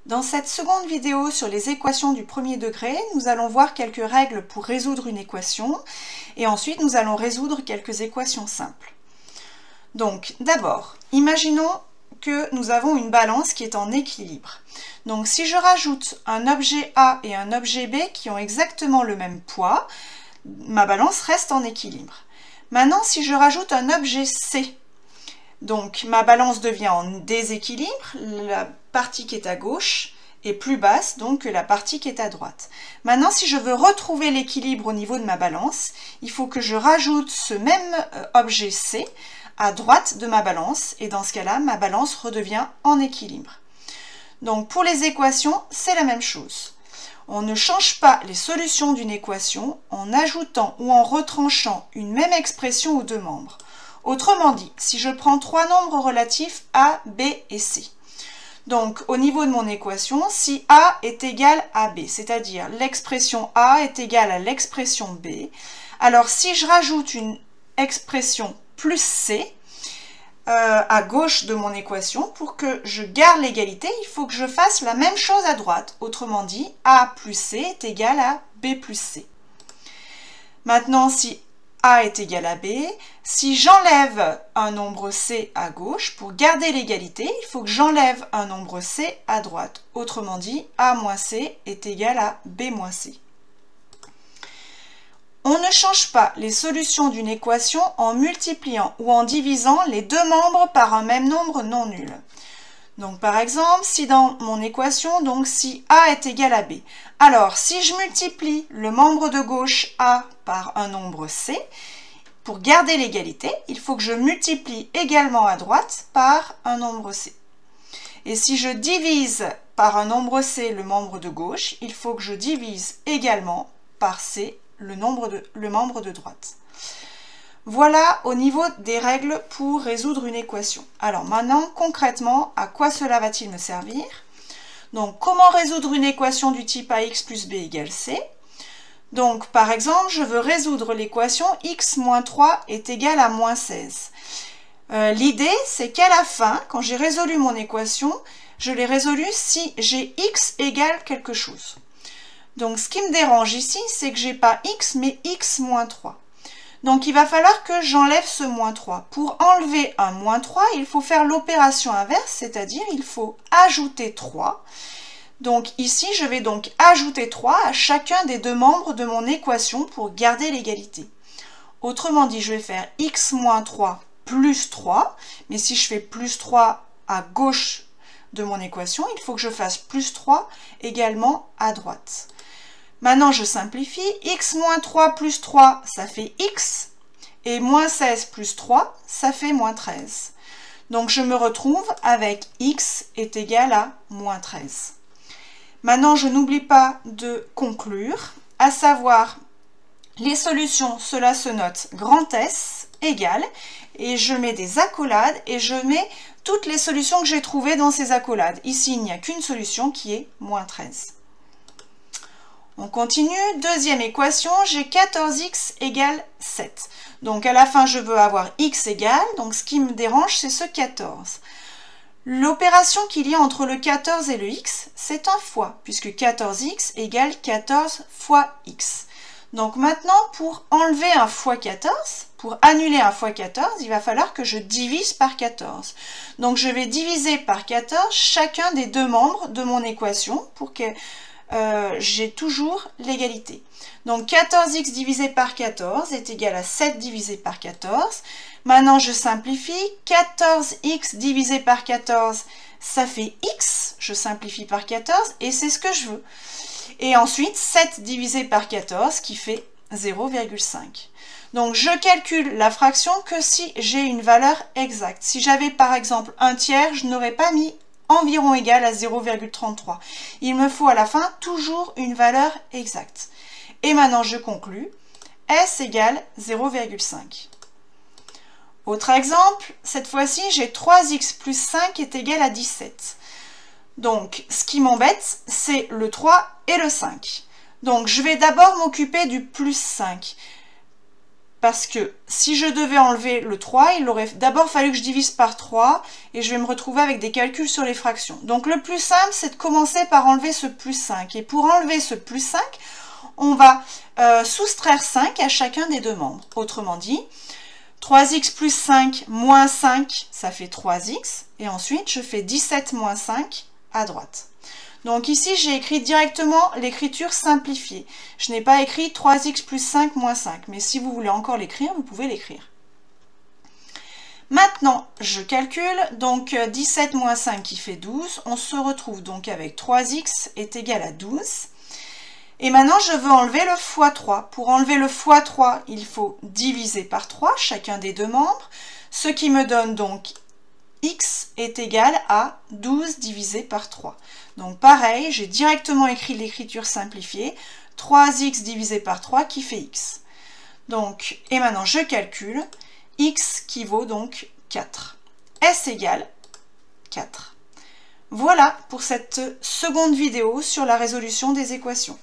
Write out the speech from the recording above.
Dans cette seconde vidéo sur les équations du premier degré, nous allons voir quelques règles pour résoudre une équation et ensuite nous allons résoudre quelques équations simples. Donc d'abord, imaginons que nous avons une balance qui est en équilibre. Donc si je rajoute un objet A et un objet B qui ont exactement le même poids, ma balance reste en équilibre. Maintenant, si je rajoute un objet C, donc ma balance devient en déséquilibre, la partie qui est à gauche est plus basse donc que la partie qui est à droite. Maintenant, si je veux retrouver l'équilibre au niveau de ma balance, il faut que je rajoute ce même objet C à droite de ma balance et dans ce cas-là, ma balance redevient en équilibre. Donc pour les équations, c'est la même chose. On ne change pas les solutions d'une équation en ajoutant ou en retranchant une même expression aux deux membres. Autrement dit, si je prends trois nombres relatifs A, B et C. Donc au niveau de mon équation, si A est égal à B, c'est-à-dire l'expression A est égale à l'expression B, alors si je rajoute une expression plus C à gauche de mon équation, pour que je garde l'égalité, il faut que je fasse la même chose à droite. Autrement dit, A plus C est égal à B plus C. Maintenant, si A est égal à B, si j'enlève un nombre C à gauche, pour garder l'égalité, il faut que j'enlève un nombre C à droite. Autrement dit, A moins C est égal à B moins C. On ne change pas les solutions d'une équation en multipliant ou en divisant les deux membres par un même nombre non nul. Donc par exemple, si dans mon équation, donc si A est égal à B, alors si je multiplie le membre de gauche A par un nombre C, pour garder l'égalité, il faut que je multiplie également à droite par un nombre C. Et si je divise par un nombre C le membre de gauche, il faut que je divise également par C le membre de droite. Voilà au niveau des règles pour résoudre une équation. Alors maintenant, concrètement, à quoi cela va-t-il me servir? Donc, comment résoudre une équation du type AX plus B égale C? Donc, par exemple, je veux résoudre l'équation x moins 3 est égal à moins 16. L'idée, c'est qu'à la fin, quand j'ai résolu mon équation, je l'ai résolue si j'ai x égale quelque chose. Donc, ce qui me dérange ici, c'est que je n'ai pas x, mais x moins 3. Donc, il va falloir que j'enlève ce moins 3. Pour enlever un moins 3, il faut faire l'opération inverse, c'est-à-dire il faut ajouter 3. Donc, ici, je vais donc ajouter 3 à chacun des deux membres de mon équation pour garder l'égalité. Autrement dit, je vais faire x moins 3 plus 3. Mais si je fais plus 3 à gauche de mon équation, il faut que je fasse plus 3 également à droite. Maintenant, je simplifie. X moins 3 plus 3, ça fait x. Et moins 16 plus 3, ça fait moins 13. Donc, je me retrouve avec x est égal à moins 13. Maintenant, je n'oublie pas de conclure, à savoir les solutions, cela se note grand S égale, et je mets des accolades et je mets toutes les solutions que j'ai trouvées dans ces accolades. Ici, il n'y a qu'une solution qui est moins 13. On continue, deuxième équation, j'ai 14x égale 7. Donc à la fin, je veux avoir x égale, donc ce qui me dérange, c'est ce 14. L'opération qu'il y a entre le 14 et le x, c'est un fois, puisque 14x égale 14 fois x. Donc maintenant, pour enlever un fois 14, pour annuler un fois 14, il va falloir que je divise par 14. Donc je vais diviser par 14 chacun des deux membres de mon équation pour que j'ai toujours l'égalité. Donc 14x divisé par 14 est égal à 7 divisé par 14. Maintenant je simplifie. 14x divisé par 14, ça fait x. Je simplifie par 14 et c'est ce que je veux. Et ensuite 7 divisé par 14 qui fait 0,5. Donc je calcule la fraction que si j'ai une valeur exacte. Si j'avais par exemple un tiers, je n'aurais pas mis environ égal à 0,33. Il me faut à la fin toujours une valeur exacte. Et maintenant je conclus, S égale 0,5. Autre exemple, cette fois-ci j'ai 3x plus 5 est égal à 17. Donc ce qui m'embête, c'est le 3 et le 5. Donc je vais d'abord m'occuper du plus 5. parce que si je devais enlever le 3, il aurait d'abord fallu que je divise par 3 et je vais me retrouver avec des calculs sur les fractions. Donc le plus simple, c'est de commencer par enlever ce plus 5. Et pour enlever ce plus 5, on va soustraire 5 à chacun des deux membres. Autrement dit, 3x plus 5 moins 5, ça fait 3x. Et ensuite, je fais 17 moins 5 à droite. Donc ici, j'ai écrit directement l'écriture simplifiée. Je n'ai pas écrit 3x plus 5 moins 5. Mais si vous voulez encore l'écrire, vous pouvez l'écrire. Maintenant, je calcule. Donc 17 moins 5 qui fait 12. On se retrouve donc avec 3x est égal à 12. Et maintenant, je veux enlever le x3. Pour enlever le x3, il faut diviser par 3 chacun des deux membres. Ce qui me donne donc x est égal à 12 divisé par 3. Donc pareil, j'ai directement écrit l'écriture simplifiée, 3x divisé par 3 qui fait x. Donc, et maintenant je calcule, x qui vaut donc 4. S égale 4. Voilà pour cette seconde vidéo sur la résolution des équations.